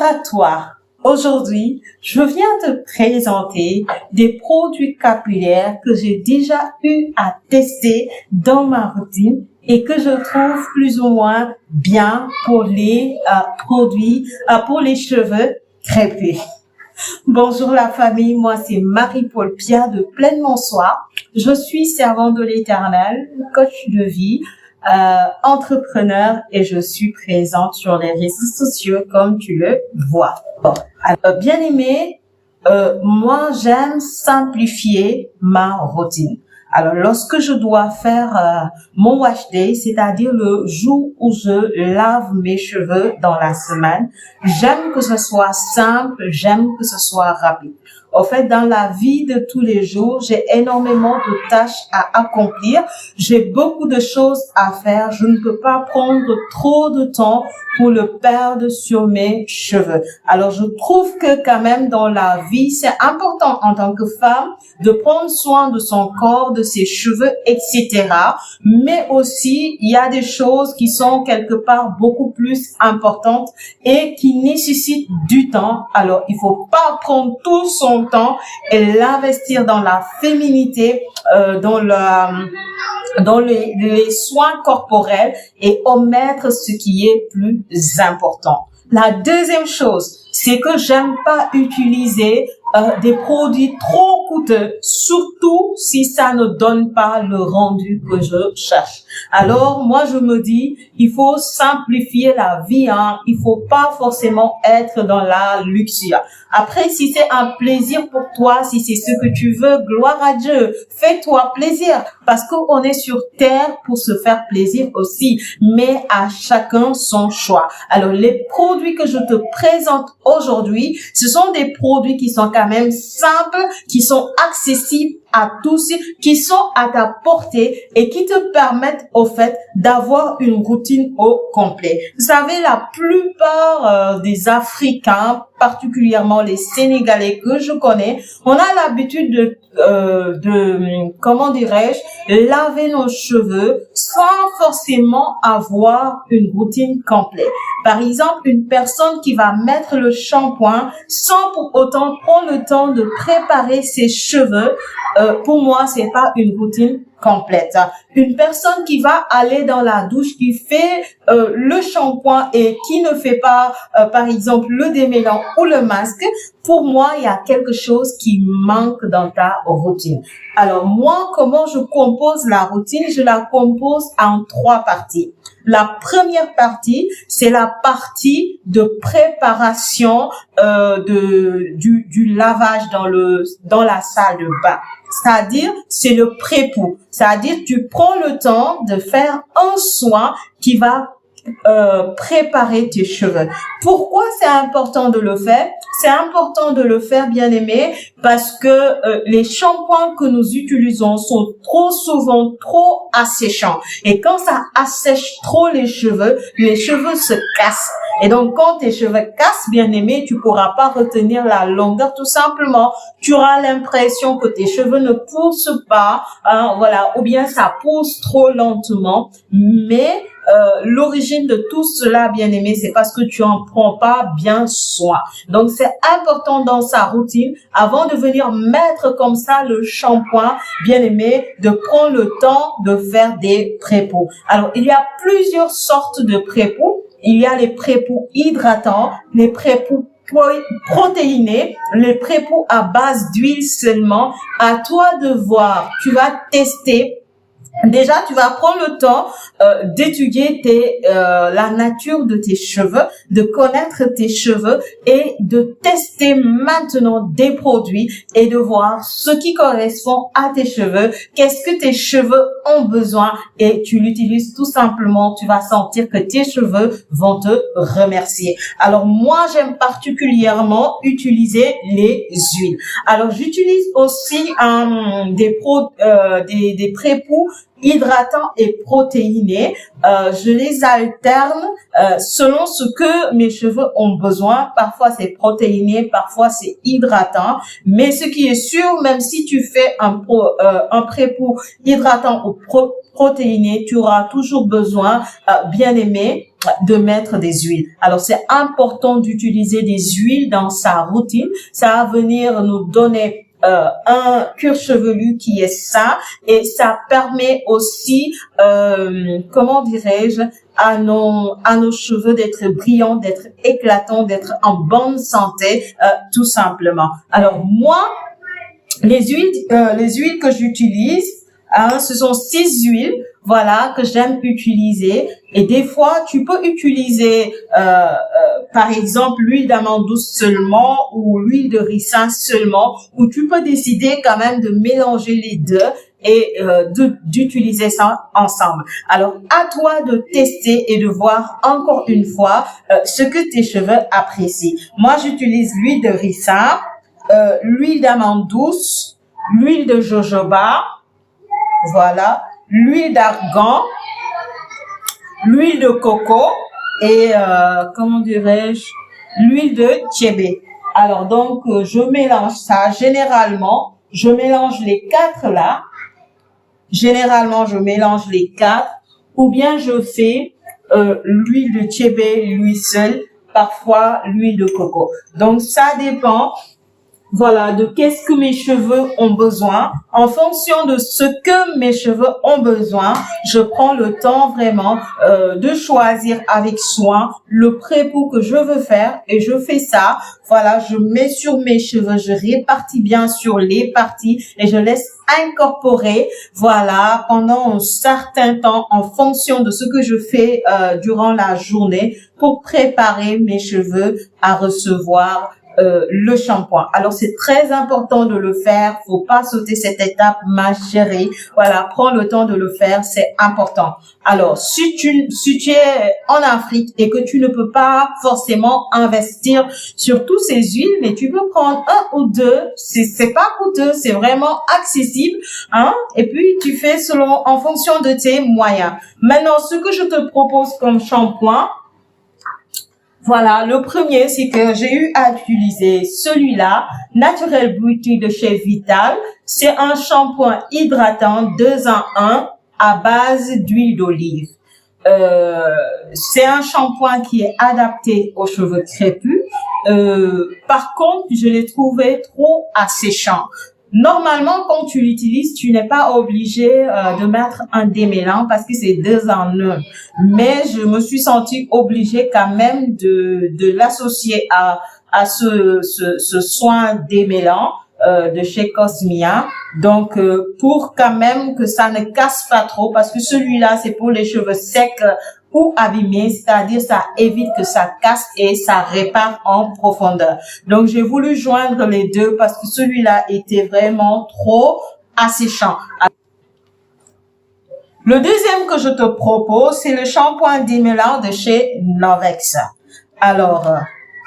à toi. Aujourd'hui, je viens te présenter des produits capillaires que j'ai déjà eu à tester dans ma routine et que je trouve plus ou moins bien pour les produits, pour les cheveux crêpés. Bonjour la famille, moi c'est Marie-Paul Pierre de Pleinement Soi. Je suis servante de l'Éternel, coach de vie, entrepreneur et je suis présente sur les réseaux sociaux comme tu le vois. Bon, bien aimé, moi j'aime simplifier ma routine. Alors, lorsque je dois faire mon wash day, c'est-à-dire le jour où je lave mes cheveux dans la semaine, j'aime que ce soit simple, j'aime que ce soit rapide. En fait, dans la vie de tous les jours, j'ai énormément de tâches à accomplir. J'ai beaucoup de choses à faire. Je ne peux pas prendre trop de temps pour le perdre sur mes cheveux. Alors, je trouve que quand même dans la vie, c'est important en tant que femme de prendre soin de son corps, de ses cheveux, etc. Mais aussi, il y a des choses qui sont quelque part beaucoup plus importantes et qui nécessitent du temps. Alors, il faut pas prendre tout son temps et l'investir dans la féminité, dans les soins corporels et omettre ce qui est plus important. La deuxième chose, c'est que j'aime pas utiliser des produits trop coûteux, surtout si ça ne donne pas le rendu que je cherche. Alors, moi, je me dis, il faut simplifier la vie, hein. Il faut pas forcément être dans la luxure. Après, si c'est un plaisir pour toi, si c'est ce que tu veux, gloire à Dieu. Fais-toi plaisir. Parce qu'on est sur terre pour se faire plaisir aussi. Mais à chacun son choix. Alors, les produits que je te présente aujourd'hui, ce sont des produits qui sont quand même simples, qui sont accessibles à tous, qui sont à ta portée et qui te permettent au fait d'avoir une routine au complet. Vous savez, la plupart des Africains, particulièrement les Sénégalais que je connais, on a l'habitude de comment dirais-je, laver nos cheveux sans forcément avoir une routine complète. Par exemple, une personne qui va mettre le shampoing sans pour autant prendre le temps de préparer ses cheveux, pour moi, c'est pas une routine complète. Une personne qui va aller dans la douche, qui fait le shampoing et qui ne fait pas, par exemple, le démêlant ou le masque, pour moi, il y a quelque chose qui manque dans ta routine. Alors moi, comment je compose la routine? Je la compose en 3 parties. La première partie, c'est la partie de préparation du lavage dans la salle de bain. C'est-à-dire, c'est le pré-pou. C'est-à-dire, tu prends le temps de faire un soin qui va préparer tes cheveux. Pourquoi c'est important de le faire? C'est important de le faire, bien aimé, parce que les shampoings que nous utilisons sont trop souvent trop asséchants. Et quand ça assèche trop les cheveux se cassent. Et donc, quand tes cheveux cassent, bien aimé, tu pourras pas retenir la longueur, tout simplement. Tu auras l'impression que tes cheveux ne poussent pas, hein, voilà, ou bien ça pousse trop lentement. Mais l'origine de tout cela, bien aimé, c'est parce que tu en prends pas bien soin. Donc, c'est important dans sa routine, avant de venir mettre comme ça le shampoing, bien aimé, de prendre le temps de faire des pré-pou. Alors, il y a plusieurs sortes de pré-pou. Il y a les pré-pou hydratants, les pré-pou protéinés, les pré-pou à base d'huile seulement. À toi de voir. Tu vas tester. Déjà, tu vas prendre le temps d'étudier la nature de tes cheveux, de connaître tes cheveux et de tester maintenant des produits et de voir ce qui correspond à tes cheveux, qu'est-ce que tes cheveux ont besoin et tu l'utilises tout simplement, tu vas sentir que tes cheveux vont te remercier. Alors moi, j'aime particulièrement utiliser les huiles. Alors j'utilise aussi des pré-pou hydratants et protéinés. Je les alterne selon ce que mes cheveux ont besoin. Parfois c'est protéiné, parfois c'est hydratant. Mais ce qui est sûr, même si tu fais un pré-pour hydratant ou protéiné, tu auras toujours besoin, bien aimé, de mettre des huiles. Alors, c'est important d'utiliser des huiles dans sa routine. Ça va venir nous donner un cuir chevelu qui est sain et ça permet aussi, comment dirais-je, à nos cheveux d'être brillants, d'être éclatants, d'être en bonne santé, tout simplement. Alors, moi, les huiles que j'utilise, ce sont 6 huiles, voilà, que j'aime utiliser. Et des fois, tu peux utiliser, par exemple, l'huile d'amande douce seulement ou l'huile de ricin seulement, ou tu peux décider quand même de mélanger les deux et d'utiliser ça ensemble. Alors, à toi de tester et de voir encore une fois ce que tes cheveux apprécient. Moi, j'utilise l'huile de ricin, l'huile d'amande douce, l'huile de jojoba, voilà, l'huile d'argan, l'huile de coco et comment dirais-je, l'huile de tchébé. Alors donc je mélange ça. Généralement, je mélange les 4 là. Généralement, je mélange les 4 ou bien je fais l'huile de tchébé, l'huile seule, parfois l'huile de coco. Donc ça dépend. Voilà, de qu'est-ce que mes cheveux ont besoin. En fonction de ce que mes cheveux ont besoin, je prends le temps vraiment de choisir avec soin le pré-pour que je veux faire et je fais ça. Voilà, je mets sur mes cheveux, je répartis bien sur les parties et je laisse incorporer, voilà, pendant un certain temps en fonction de ce que je fais durant la journée pour préparer mes cheveux à recevoir le shampoing. Alors c'est très important de le faire, faut pas sauter cette étape, ma chérie. Voilà, prends le temps de le faire, c'est important. Alors si tu es en Afrique et que tu ne peux pas forcément investir sur tous ces huiles, mais tu peux prendre 1 ou 2, c'est pas coûteux, c'est vraiment accessible, hein. Et puis tu fais en fonction de tes moyens. Maintenant, ce que je te propose comme shampoing, voilà, le premier, c'est que j'ai eu à utiliser celui-là, Natural Beauty de chez Vital. C'est un shampoing hydratant 2 en 1 à base d'huile d'olive. C'est un shampoing qui est adapté aux cheveux crépus. Par contre, je l'ai trouvé trop asséchant. Normalement, quand tu l'utilises, tu n'es pas obligé de mettre un démêlant parce que c'est 2 en 1. Mais je me suis sentie obligée quand même de l'associer à ce soin démêlant de chez Cosmia. Donc, pour quand même que ça ne casse pas trop, parce que celui-là, c'est pour les cheveux secs ou abîmés, c'est-à-dire ça évite que ça casse et ça répare en profondeur. Donc, j'ai voulu joindre les deux parce que celui-là était vraiment trop asséchant. Le deuxième que je te propose, c'est le shampoing démêlant de chez Novex. Alors,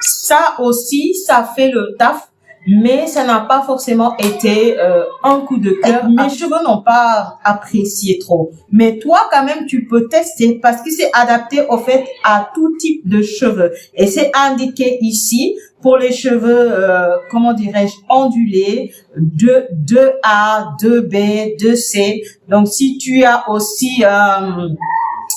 ça aussi, ça fait le taf, mais ça n'a pas forcément été un coup de cœur. Mes cheveux n'ont pas apprécié trop. Mais toi, quand même, tu peux tester parce que c'est adapté au fait à tout type de cheveux. Et c'est indiqué ici pour les cheveux, comment dirais-je, ondulés, 2A, 2B, 2C. Donc, si tu as aussi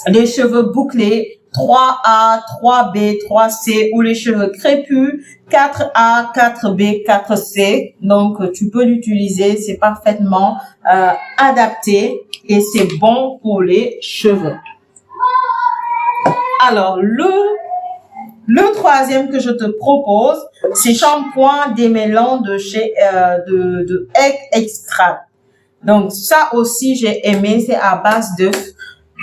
les cheveux bouclés, 3A, 3B, 3C ou les cheveux crépus, 4A, 4B, 4C. Donc, tu peux l'utiliser. C'est parfaitement adapté et c'est bon pour les cheveux. Alors, le troisième que je te propose, c'est shampoing démêlant de chez de Egg Extract. Donc, ça aussi, j'ai aimé. C'est à base d'œufs.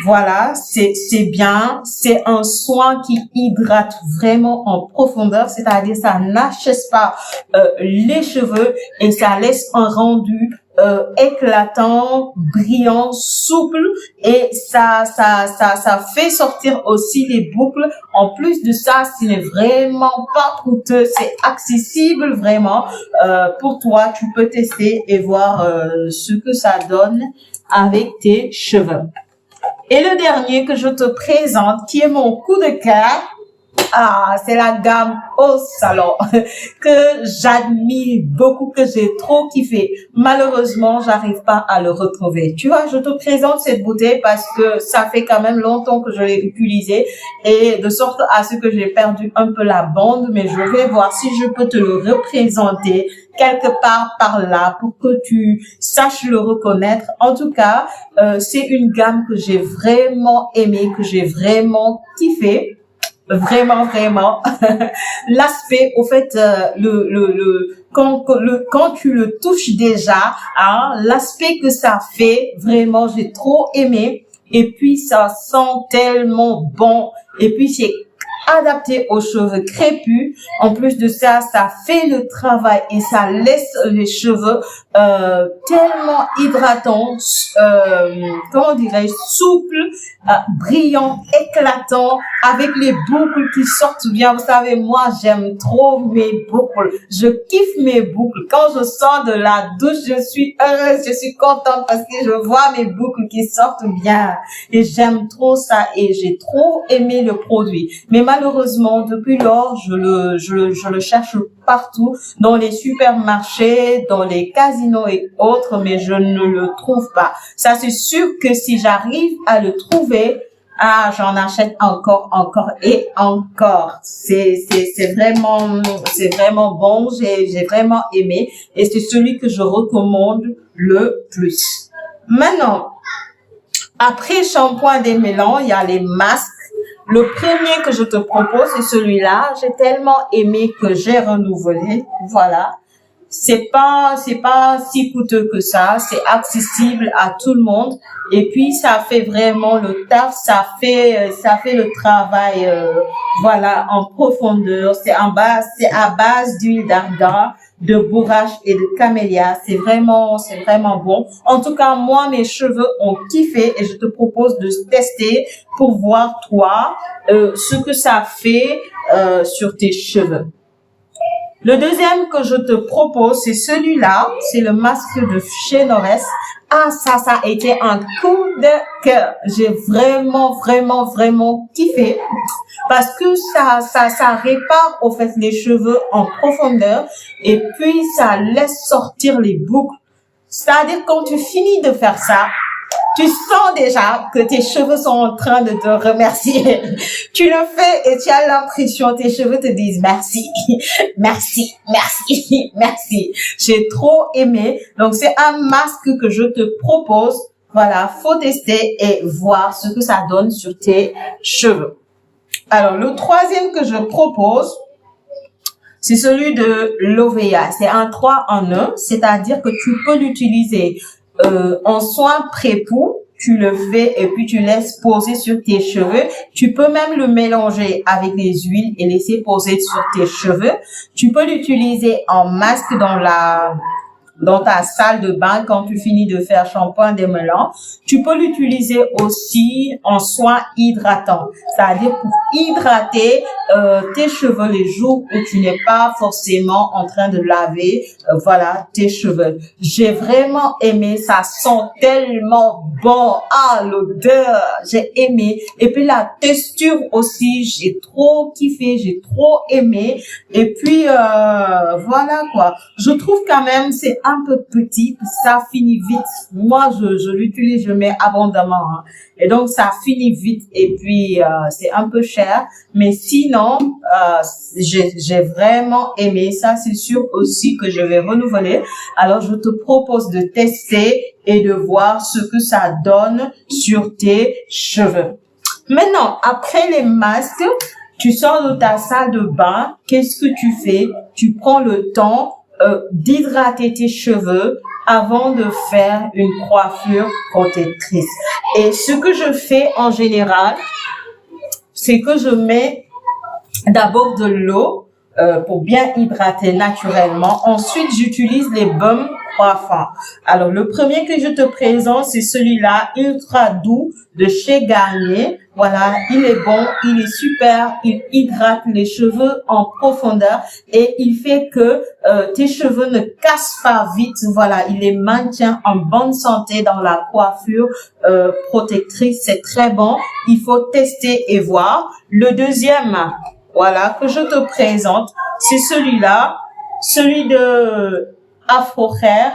Voilà, c'est bien, c'est un soin qui hydrate vraiment en profondeur, c'est-à-dire ça n'achète pas les cheveux et ça laisse un rendu éclatant, brillant, souple et ça fait sortir aussi les boucles. En plus de ça, ce n'est vraiment pas coûteux, c'est accessible vraiment pour toi. Tu peux tester et voir ce que ça donne. avec tes cheveux. Et le dernier que je te présente, qui est mon coup de cœur, c'est la gamme Au Salon que j'admire beaucoup, que j'ai trop kiffé. Malheureusement, j'arrive pas à le retrouver. Tu vois, je te présente cette bouteille parce que ça fait quand même longtemps que je l'ai utilisée et de sorte à ce que j'ai perdu un peu la bande, mais je vais voir si je peux te le représenter quelque part par là pour que tu saches le reconnaître. En tout cas, c'est une gamme que j'ai vraiment aimée, que j'ai vraiment kiffé. Vraiment, vraiment. L'aspect, au fait, quand tu le touches déjà, l'aspect que ça fait, vraiment, j'ai trop aimé. Et puis, ça sent tellement bon. Et puis, c'est adapté aux cheveux crépus. En plus de ça, ça fait le travail et ça laisse les cheveux tellement hydratants, comment dirais-je, souples, brillants, éclatants, avec les boucles qui sortent bien. Vous savez, moi, j'aime trop mes boucles. Je kiffe mes boucles. Quand je sors de la douche, je suis heureuse, je suis contente parce que je vois mes boucles qui sortent bien. Et j'aime trop ça et j'ai trop aimé le produit. Mais malheureusement, depuis lors, je le cherche partout, dans les supermarchés, dans les casinos et autres, mais je ne le trouve pas. Ça, c'est sûr que si j'arrive à le trouver, j'en achète encore et encore. C'est vraiment bon. J'ai vraiment aimé et c'est celui que je recommande le plus. Maintenant, après shampoing démêlant, il y a les masques. Le premier que je te propose, c'est celui-là. J'ai tellement aimé que j'ai renouvelé. Voilà. C'est pas si coûteux que ça. C'est accessible à tout le monde. Et puis, ça fait vraiment le taf. Ça fait le travail, voilà, en profondeur. C'est à base d'huile d'argan, de bourrache et de camélia. C'est vraiment bon. En tout cas, moi, mes cheveux ont kiffé et je te propose de tester pour voir, toi, ce que ça fait, sur tes cheveux. Le deuxième que je te propose, c'est celui-là. C'est le masque de chez Norès. Ça a été un coup de cœur. J'ai vraiment kiffé. Parce que ça répare, au fait, les cheveux en profondeur. Et puis, ça laisse sortir les boucles. C'est-à-dire, quand tu finis de faire ça, tu sens déjà que tes cheveux sont en train de te remercier. Tu le fais et tu as l'impression, tes cheveux te disent merci, merci, merci, merci. J'ai trop aimé. Donc, c'est un masque que je te propose. Voilà, faut tester et voir ce que ça donne sur tes cheveux. Alors, le troisième que je propose, c'est celui de l'Ovea. C'est un 3 en 1, c'est-à-dire que tu peux l'utiliser en soin pré-poux, tu le fais et puis tu laisses poser sur tes cheveux. Tu peux même le mélanger avec les huiles et laisser poser sur tes cheveux. Tu peux l'utiliser en masque dans ta salle de bain quand tu finis de faire shampoing démêlant. Tu peux l'utiliser aussi en soin hydratant, c'est-à-dire pour hydrater tes cheveux les jours où tu n'es pas forcément en train de laver voilà tes cheveux. J'ai vraiment aimé, ça sent tellement bon. L'odeur, j'ai aimé. Et puis la texture aussi, j'ai trop kiffé, j'ai trop aimé. Et puis voilà quoi. Je trouve quand même c'est un peu petit, ça finit vite. Moi, je l'utilise, je mets abondamment. Et donc, ça finit vite. Et puis, c'est un peu cher. Mais sinon, j'ai vraiment aimé. Ça, c'est sûr aussi que je vais renouveler. Alors, je te propose de tester et de voir ce que ça donne sur tes cheveux. Maintenant, après les masques, tu sors de ta salle de bain. Qu'est-ce que tu fais? Tu prends le temps d'hydrater tes cheveux avant de faire une coiffure protectrice. Et ce que je fais en général, c'est que je mets d'abord de l'eau pour bien hydrater naturellement. Ensuite, j'utilise les baumes parfums. Alors, le premier que je te présente, c'est celui-là, Ultra Doux de chez Garnier. Voilà, il est bon, il est super, il hydrate les cheveux en profondeur et il fait que tes cheveux ne cassent pas vite. Voilà, il les maintient en bonne santé dans la coiffure protectrice. C'est très bon. Il faut tester et voir. Le deuxième, voilà, que je te présente, c'est celui-là, celui de Afro Hair.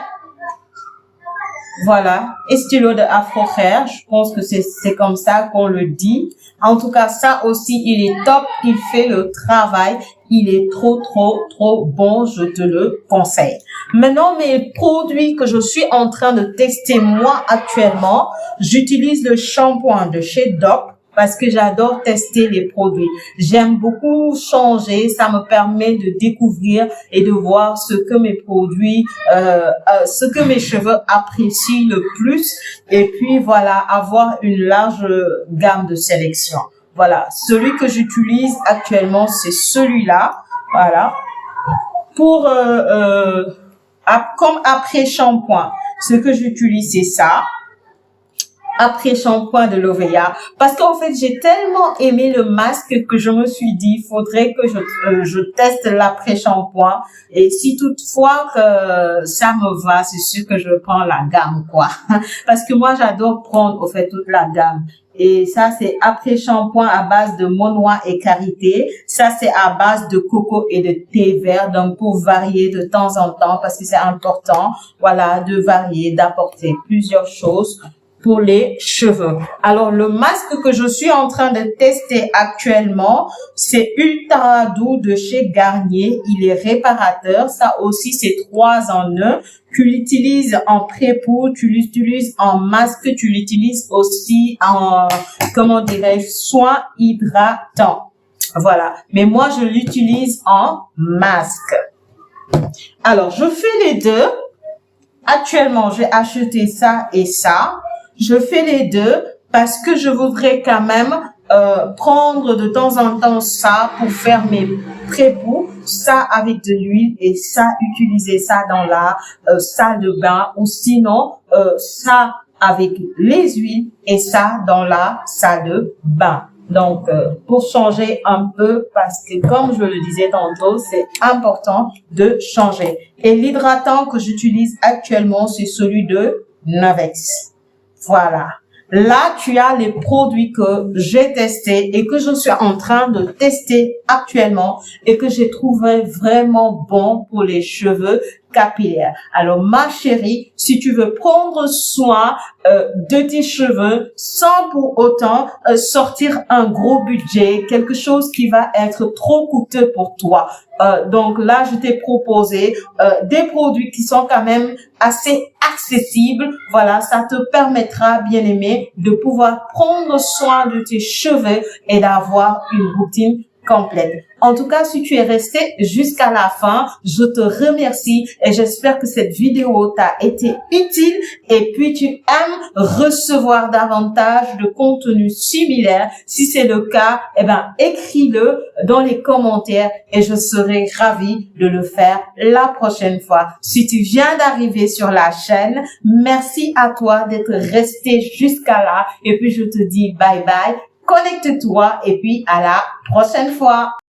Voilà, stylo de Afro Hair, je pense que c'est comme ça qu'on le dit. En tout cas, ça aussi, il est top, il fait le travail, il est trop bon, je te le conseille. Maintenant, mes produits que je suis en train de tester moi actuellement, j'utilise le shampoing de chez Dove, parce que j'adore tester les produits. J'aime beaucoup changer, ça me permet de découvrir et de voir ce que mes produits, ce que mes cheveux apprécient le plus. Et puis voilà, avoir une large gamme de sélection. Voilà, celui que j'utilise actuellement, c'est celui-là. Voilà. Pour comme après shampoing, ce que j'utilise, c'est ça. Après shampoing de Lovea, parce qu'en fait j'ai tellement aimé le masque que je me suis dit faudrait que je teste l'après shampoing, et si toutefois que ça me va, c'est sûr que je prends la gamme quoi, parce que moi j'adore prendre au fait toute la gamme. Et ça, c'est après shampoing à base de Monois et Karité. Ça, c'est à base de coco et de thé vert. Donc, pour varier de temps en temps, parce que c'est important, voilà, de varier, d'apporter plusieurs choses pour les cheveux. Alors, le masque que je suis en train de tester actuellement, c'est Ultra Doux de chez Garnier. Il est réparateur. Ça aussi, c'est 3 en 1. Tu l'utilises en pré-poudre, tu l'utilises en masque, tu l'utilises aussi en, comment dirais-je, soin hydratant. Voilà. Mais moi, je l'utilise en masque. Alors, je fais les deux. Actuellement, j'ai acheté ça et ça. Je fais les deux parce que je voudrais quand même prendre de temps en temps ça pour faire mes pré-poux, ça avec de l'huile et ça, utiliser ça dans la salle de bain, ou sinon ça avec les huiles et ça dans la salle de bain. Donc, pour changer un peu, parce que comme je le disais tantôt, c'est important de changer. Et l'hydratant que j'utilise actuellement, c'est celui de Novex. Voilà. Là, tu as les produits que j'ai testés et que je suis en train de tester actuellement et que j'ai trouvé vraiment bon pour les cheveux capillaires. Alors, ma chérie, si tu veux prendre soin de tes cheveux sans pour autant sortir un gros budget, quelque chose qui va être trop coûteux pour toi. Donc là, je t'ai proposé des produits qui sont quand même assez accessibles. Voilà, ça te permettra, bien aimé, de pouvoir prendre soin de tes cheveux et d'avoir une routine complète. En tout cas, si tu es resté jusqu'à la fin, je te remercie et j'espère que cette vidéo t'a été utile et puis tu aimes recevoir davantage de contenu similaire. Si c'est le cas, écris-le dans les commentaires et je serai ravie de le faire la prochaine fois. Si tu viens d'arriver sur la chaîne, merci à toi d'être resté jusqu'à là et puis je te dis bye bye. Connecte-toi et puis à la prochaine fois.